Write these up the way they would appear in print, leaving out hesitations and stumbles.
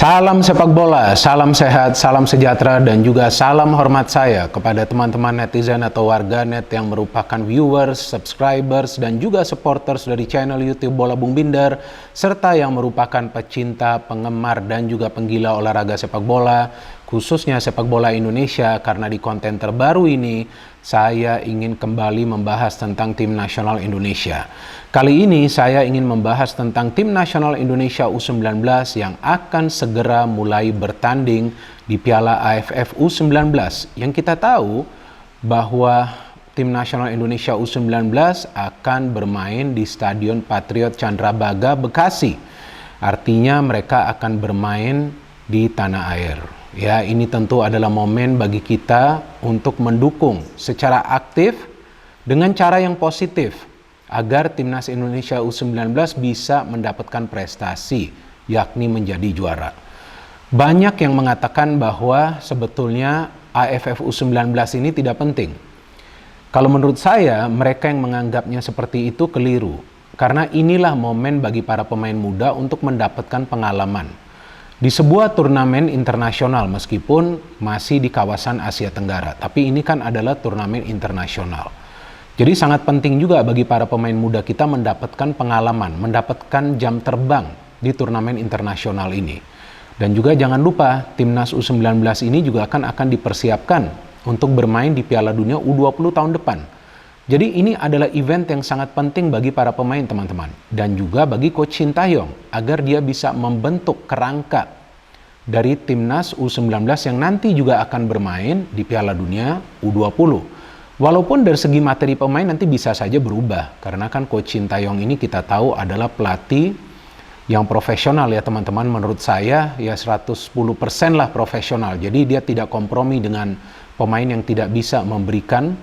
Salam sepak bola, salam sehat, salam sejahtera, dan juga salam hormat saya kepada teman-teman netizen atau warganet yang merupakan viewers, subscribers, dan juga supporters dari channel YouTube Bola Bung Binder, serta yang merupakan pecinta, penggemar, dan juga penggila olahraga sepak bola, khususnya sepak bola Indonesia, karena di konten terbaru ini saya ingin kembali membahas tentang tim nasional Indonesia. Kali ini saya ingin membahas tentang tim nasional Indonesia U19 yang akan segera mulai bertanding di Piala AFF U19. Yang kita tahu bahwa tim nasional Indonesia U19 akan bermain di Stadion Patriot Candrabaga, Bekasi. Artinya mereka akan bermain di tanah air. Ya, ini tentu adalah momen bagi kita untuk mendukung secara aktif dengan cara yang positif agar timnas Indonesia U19 bisa mendapatkan prestasi, yakni menjadi juara. Banyak yang mengatakan bahwa sebetulnya AFF U19 ini tidak penting. Kalau menurut saya, mereka yang menganggapnya seperti itu keliru. Karena inilah momen bagi para pemain muda untuk mendapatkan pengalaman di sebuah turnamen internasional, meskipun masih di kawasan Asia Tenggara. Tapi ini kan adalah turnamen internasional. Jadi sangat penting juga bagi para pemain muda kita mendapatkan pengalaman, mendapatkan jam terbang di turnamen internasional ini. Dan juga jangan lupa, timnas U19 ini juga akan dipersiapkan untuk bermain di Piala Dunia U20 tahun depan. Jadi ini adalah event yang sangat penting bagi para pemain, teman-teman. Dan juga bagi Coach Sintayong, agar dia bisa membentuk kerangka dari timnas U19 yang nanti juga akan bermain di Piala Dunia U20. Walaupun dari segi materi pemain nanti bisa saja berubah. Karena kan Coach Sintayong ini kita tahu adalah pelatih yang profesional ya teman-teman. Menurut saya ya 110% lah profesional. Jadi dia tidak kompromi dengan pemain yang tidak bisa memberikan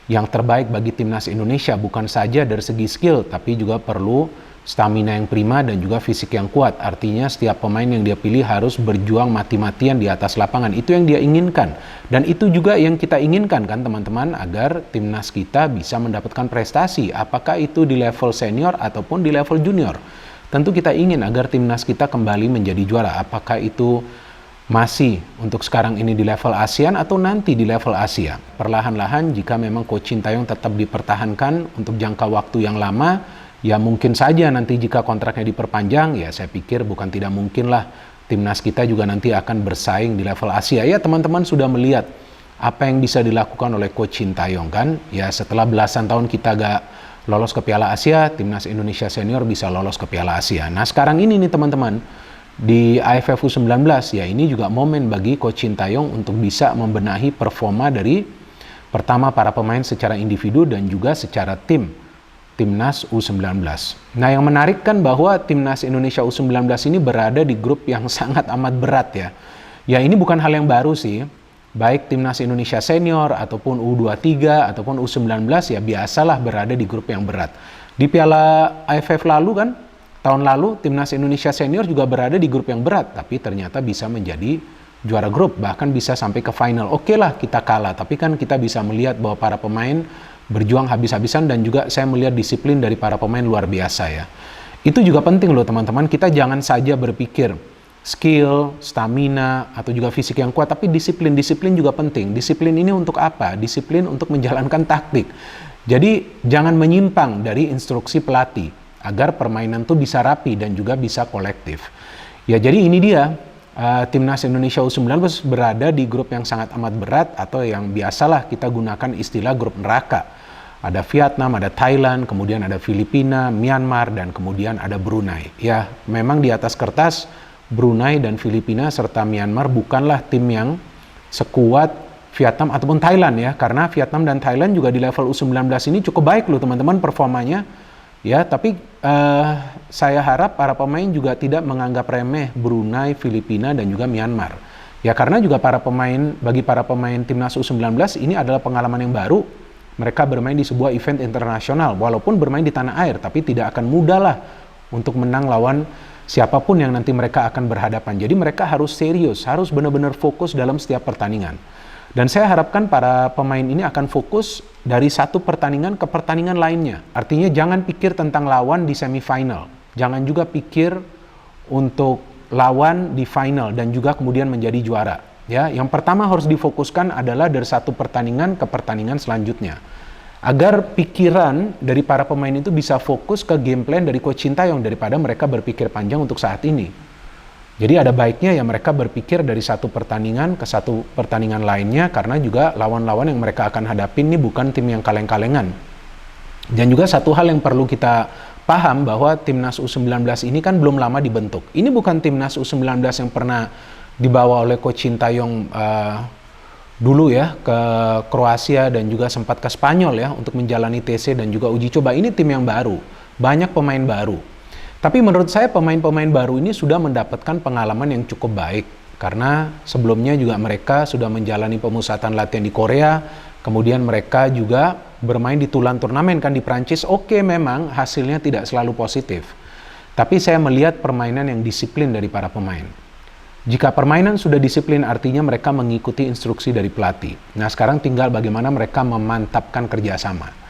yang terbaik bagi timnas Indonesia, bukan saja dari segi skill, tapi juga perlu stamina yang prima dan juga fisik yang kuat. Artinya setiap pemain yang dia pilih harus berjuang mati-matian di atas lapangan. Itu yang dia inginkan. Dan itu juga yang kita inginkan kan teman-teman, agar timnas kita bisa mendapatkan prestasi. Apakah itu di level senior ataupun di level junior. Tentu kita ingin agar timnas kita kembali menjadi juara. Apakah itu masih untuk sekarang ini di level ASEAN atau nanti di level Asia. Perlahan-lahan jika memang Coach Sintayong tetap dipertahankan untuk jangka waktu yang lama, ya mungkin saja nanti jika kontraknya diperpanjang, ya saya pikir bukan tidak mungkin lah timnas kita juga nanti akan bersaing di level Asia. Ya teman-teman sudah melihat apa yang bisa dilakukan oleh Coach Sintayong kan. Ya setelah belasan tahun kita gak lolos ke Piala Asia, timnas Indonesia senior bisa lolos ke Piala Asia. Nah sekarang ini nih teman-teman, di AFF U19 ya ini juga momen bagi Coach Sintayong untuk bisa membenahi performa dari pertama para pemain secara individu dan juga secara timnas U19. Nah yang menarik kan bahwa timnas Indonesia U19 ini berada di grup yang sangat amat berat ya. Ya ini bukan hal yang baru sih. Baik timnas Indonesia senior ataupun U23 ataupun U19 ya biasalah berada di grup yang berat. Di Piala AFF lalu kan, tahun lalu timnas Indonesia senior juga berada di grup yang berat, tapi ternyata bisa menjadi juara grup, bahkan bisa sampai ke final. Oke lah kita kalah, tapi kan kita bisa melihat bahwa para pemain berjuang habis-habisan dan juga saya melihat disiplin dari para pemain luar biasa ya. Itu juga penting loh teman-teman, kita jangan saja berpikir skill, stamina, atau juga fisik yang kuat, tapi disiplin juga penting. Disiplin ini untuk apa? Disiplin untuk menjalankan taktik. Jadi jangan menyimpang dari instruksi pelatih, agar permainan itu bisa rapi dan juga bisa kolektif. Ya jadi ini dia, timnas Indonesia U19 berada di grup yang sangat amat berat, atau yang biasalah kita gunakan istilah grup neraka. Ada Vietnam, ada Thailand, kemudian ada Filipina, Myanmar, dan kemudian ada Brunei. Ya memang di atas kertas Brunei dan Filipina serta Myanmar bukanlah tim yang sekuat Vietnam ataupun Thailand ya, karena Vietnam dan Thailand juga di level U19 ini cukup baik loh teman-teman performanya. Ya, tapi saya harap para pemain juga tidak menganggap remeh Brunei, Filipina, dan juga Myanmar. Ya, karena juga bagi para pemain timnas U19 ini adalah pengalaman yang baru. Mereka bermain di sebuah event internasional, walaupun bermain di tanah air, tapi tidak akan mudah lah untuk menang lawan siapapun yang nanti mereka akan berhadapan. Jadi mereka harus serius, harus benar-benar fokus dalam setiap pertandingan. Dan saya harapkan para pemain ini akan fokus dari satu pertandingan ke pertandingan lainnya. Artinya jangan pikir tentang lawan di semifinal. Jangan juga pikir untuk lawan di final dan juga kemudian menjadi juara. Ya, yang pertama harus difokuskan adalah dari satu pertandingan ke pertandingan selanjutnya. Agar pikiran dari para pemain itu bisa fokus ke game plan dari Coach Sintayong daripada mereka berpikir panjang untuk saat ini. Jadi ada baiknya ya mereka berpikir dari satu pertandingan ke satu pertandingan lainnya, karena juga lawan-lawan yang mereka akan hadapi ini bukan tim yang kaleng-kalengan. Dan juga satu hal yang perlu kita paham bahwa timnas U19 ini kan belum lama dibentuk. Ini bukan timnas U19 yang pernah dibawa oleh Coach Sintayong dulu ya ke Kroasia dan juga sempat ke Spanyol ya untuk menjalani TC dan juga uji coba. Ini tim yang baru, banyak pemain baru. Tapi menurut saya pemain-pemain baru ini sudah mendapatkan pengalaman yang cukup baik, karena sebelumnya juga mereka sudah menjalani pemusatan latihan di Korea, kemudian mereka juga bermain di tulan turnamen kan di Prancis. Oke, memang hasilnya tidak selalu positif, tapi saya melihat permainan yang disiplin dari para pemain. Jika permainan sudah disiplin, artinya mereka mengikuti instruksi dari pelatih. Nah, sekarang tinggal bagaimana mereka memantapkan kerjasama.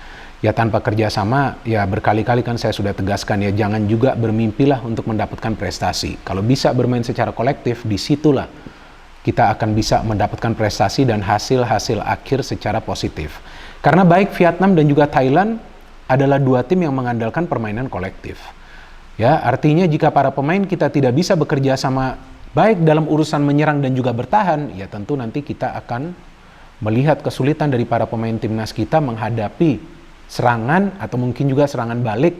Ya, tanpa kerjasama, ya berkali-kali kan saya sudah tegaskan ya, jangan juga bermimpilah untuk mendapatkan prestasi. Kalau bisa bermain secara kolektif, disitulah kita akan bisa mendapatkan prestasi dan hasil-hasil akhir secara positif. Karena baik Vietnam dan juga Thailand adalah dua tim yang mengandalkan permainan kolektif. Ya, artinya jika para pemain kita tidak bisa bekerja sama baik dalam urusan menyerang dan juga bertahan, ya tentu nanti kita akan melihat kesulitan dari para pemain timnas kita menghadapi serangan atau mungkin juga serangan balik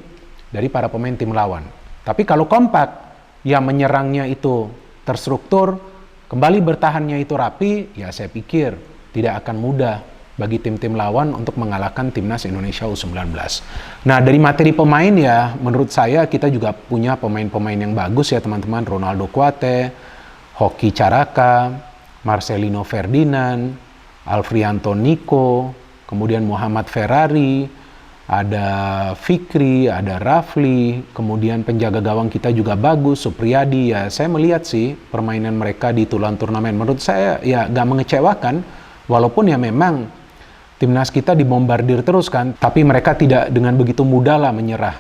dari para pemain tim lawan. Tapi kalau kompak, ya menyerangnya itu terstruktur, kembali bertahannya itu rapi, ya saya pikir tidak akan mudah bagi tim-tim lawan untuk mengalahkan timnas Indonesia U19. Nah, dari materi pemain ya menurut saya kita juga punya pemain-pemain yang bagus ya teman-teman. Ronaldo Kuate, Hoki Caraka, Marcelino Ferdinand, Alfrianto Nico, kemudian Muhammad Ferrari, ada Fikri, ada Rafli, kemudian penjaga gawang kita juga bagus, Supriyadi. Ya saya melihat sih permainan mereka di tulan turnamen menurut saya ya gak mengecewakan, walaupun ya memang timnas kita dibombardir terus kan, tapi mereka tidak dengan begitu mudah lah menyerah.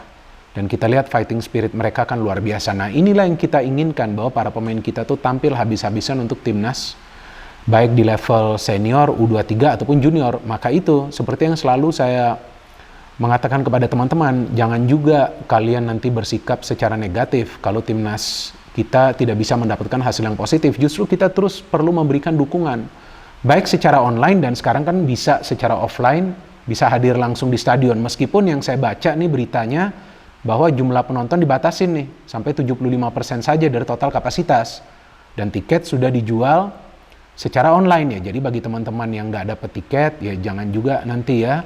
Dan kita lihat fighting spirit mereka kan luar biasa. Nah, inilah yang kita inginkan, bahwa para pemain kita tuh tampil habis-habisan untuk timnas, baik di level senior, U23 ataupun junior. Maka itu, seperti yang selalu saya mengatakan kepada teman-teman, jangan juga kalian nanti bersikap secara negatif kalau timnas kita tidak bisa mendapatkan hasil yang positif. Justru kita terus perlu memberikan dukungan, baik secara online dan sekarang kan bisa secara offline, bisa hadir langsung di stadion. Meskipun yang saya baca nih beritanya bahwa jumlah penonton dibatasin nih sampai 75% saja dari total kapasitas. Dan tiket sudah dijual secara online ya. Jadi bagi teman-teman yang nggak dapat tiket ya jangan juga nanti ya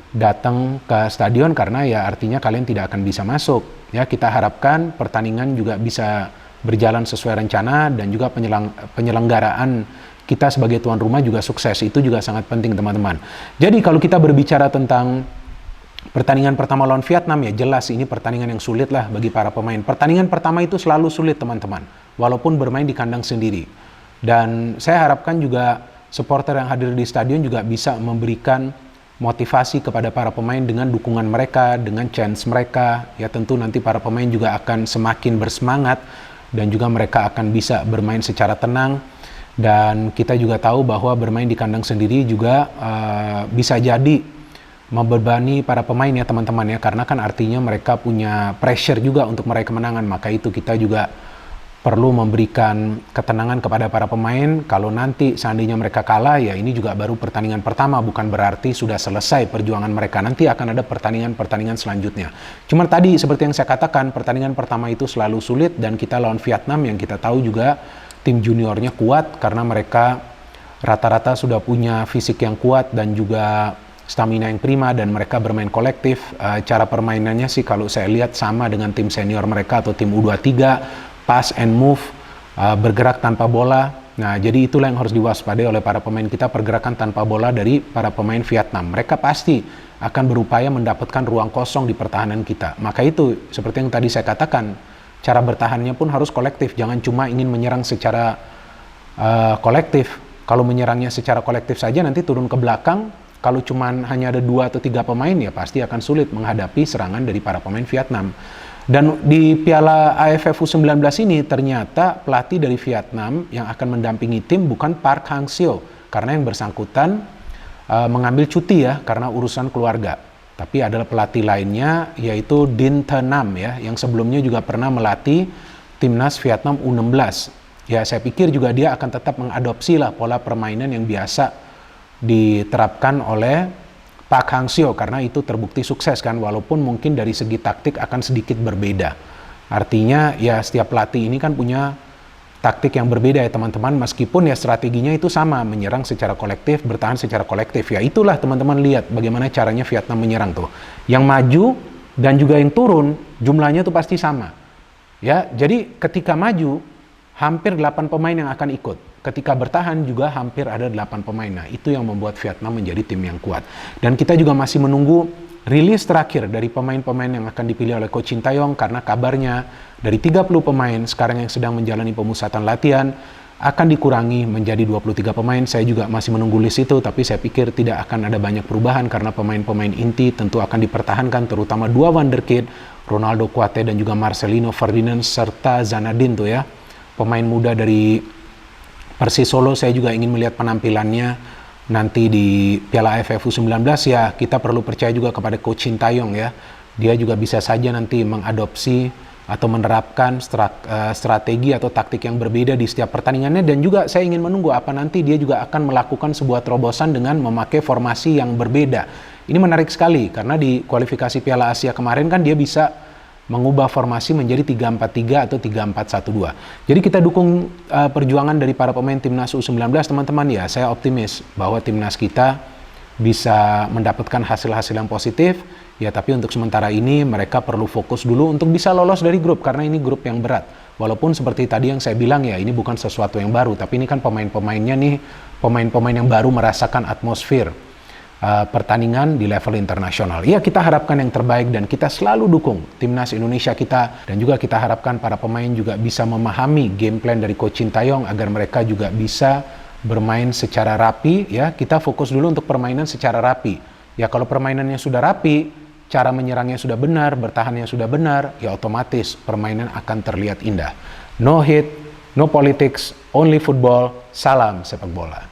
datang ke stadion, karena ya artinya kalian tidak akan bisa masuk. Ya, kita harapkan pertandingan juga bisa berjalan sesuai rencana dan juga penyelenggaraan kita sebagai tuan rumah juga sukses. Itu juga sangat penting teman-teman. Jadi kalau kita berbicara tentang pertandingan pertama lawan Vietnam, ya jelas ini pertandingan yang sulit lah bagi para pemain. Pertandingan pertama itu selalu sulit teman-teman, walaupun bermain di kandang sendiri. Dan saya harapkan juga supporter yang hadir di stadion juga bisa memberikan motivasi kepada para pemain dengan dukungan mereka, dengan chance mereka. Ya tentu nanti para pemain juga akan semakin bersemangat dan juga mereka akan bisa bermain secara tenang. Dan kita juga tahu bahwa bermain di kandang sendiri juga bisa jadi membebani para pemain ya teman-teman ya, karena kan artinya mereka punya pressure juga untuk meraih kemenangan. Maka itu kita juga perlu memberikan ketenangan kepada para pemain. Kalau nanti seandainya mereka kalah, ya ini juga baru pertandingan pertama, bukan berarti sudah selesai perjuangan mereka. Nanti akan ada pertandingan-pertandingan selanjutnya. Cuma tadi seperti yang saya katakan, pertandingan pertama itu selalu sulit, dan kita lawan Vietnam yang kita tahu juga tim juniornya kuat karena mereka rata-rata sudah punya fisik yang kuat dan juga stamina yang prima, dan mereka bermain kolektif. Cara permainannya sih kalau saya lihat sama dengan tim senior mereka atau tim U23, pass and move, bergerak tanpa bola. Nah, jadi itulah yang harus diwaspadai oleh para pemain kita, pergerakan tanpa bola dari para pemain Vietnam. Mereka pasti akan berupaya mendapatkan ruang kosong di pertahanan kita. Maka itu, seperti yang tadi saya katakan, cara bertahannya pun harus kolektif. Jangan cuma ingin menyerang secara kolektif. Kalau menyerangnya secara kolektif saja, nanti turun ke belakang. Kalau cuma hanya ada 2 atau 3 pemain, ya pasti akan sulit menghadapi serangan dari para pemain Vietnam. Dan di Piala AFF U19 ini ternyata pelatih dari Vietnam yang akan mendampingi tim bukan Park Hang-seo, karena yang bersangkutan mengambil cuti ya karena urusan keluarga. Tapi adalah pelatih lainnya yaitu Din The Nam ya, yang sebelumnya juga pernah melatih timnas Vietnam U16. Ya saya pikir juga dia akan tetap mengadopsi lah pola permainan yang biasa diterapkan oleh Park Hang-seo, karena itu terbukti sukses kan, walaupun mungkin dari segi taktik akan sedikit berbeda. Artinya ya setiap pelatih ini kan punya taktik yang berbeda ya teman-teman, meskipun ya strateginya itu sama, menyerang secara kolektif, bertahan secara kolektif. Ya itulah teman-teman lihat bagaimana caranya Vietnam menyerang tuh. Yang maju dan juga yang turun jumlahnya tuh pasti sama. Ya, jadi ketika maju hampir 8 pemain yang akan ikut. Ketika bertahan juga hampir ada 8 pemain. Nah, itu yang membuat Vietnam menjadi tim yang kuat. Dan kita juga masih menunggu rilis terakhir dari pemain-pemain yang akan dipilih oleh Coach Shin Tae-yong, karena kabarnya dari 30 pemain sekarang yang sedang menjalani pemusatan latihan akan dikurangi menjadi 23 pemain. Saya juga masih menunggu list itu, tapi saya pikir tidak akan ada banyak perubahan karena pemain-pemain inti tentu akan dipertahankan, terutama dua wonderkid, Ronaldo Kuate dan juga Marcelino Ferdinand serta Zanadin tuh ya. Pemain muda dari Persis Solo, saya juga ingin melihat penampilannya nanti di Piala AFF U19 ya. Kita perlu percaya juga kepada Coach Shin Tae-yong ya. Dia juga bisa saja nanti mengadopsi atau menerapkan strategi atau taktik yang berbeda di setiap pertandingannya, dan juga saya ingin menunggu apa nanti dia juga akan melakukan sebuah terobosan dengan memakai formasi yang berbeda. Ini menarik sekali karena di kualifikasi Piala Asia kemarin kan dia bisa mengubah formasi menjadi 3-4-3 atau 3-4-1-2. Jadi kita dukung perjuangan dari para pemain timnas U19 teman-teman ya. Saya optimis bahwa timnas kita bisa mendapatkan hasil-hasil yang positif ya, tapi untuk sementara ini mereka perlu fokus dulu untuk bisa lolos dari grup, karena ini grup yang berat. Walaupun seperti tadi yang saya bilang ya, ini bukan sesuatu yang baru, tapi ini kan pemain-pemainnya nih, pemain-pemain yang baru merasakan atmosfer pertandingan di level internasional. Ya, kita harapkan yang terbaik dan kita selalu dukung timnas Indonesia kita, dan juga kita harapkan para pemain juga bisa memahami game plan dari Coach Shin Tae-yong agar mereka juga bisa bermain secara rapi ya. Kita fokus dulu untuk permainan secara rapi. Ya, kalau permainannya sudah rapi, cara menyerangnya sudah benar, bertahannya sudah benar, ya otomatis permainan akan terlihat indah. No hit, no politics, only football. Salam sepak bola.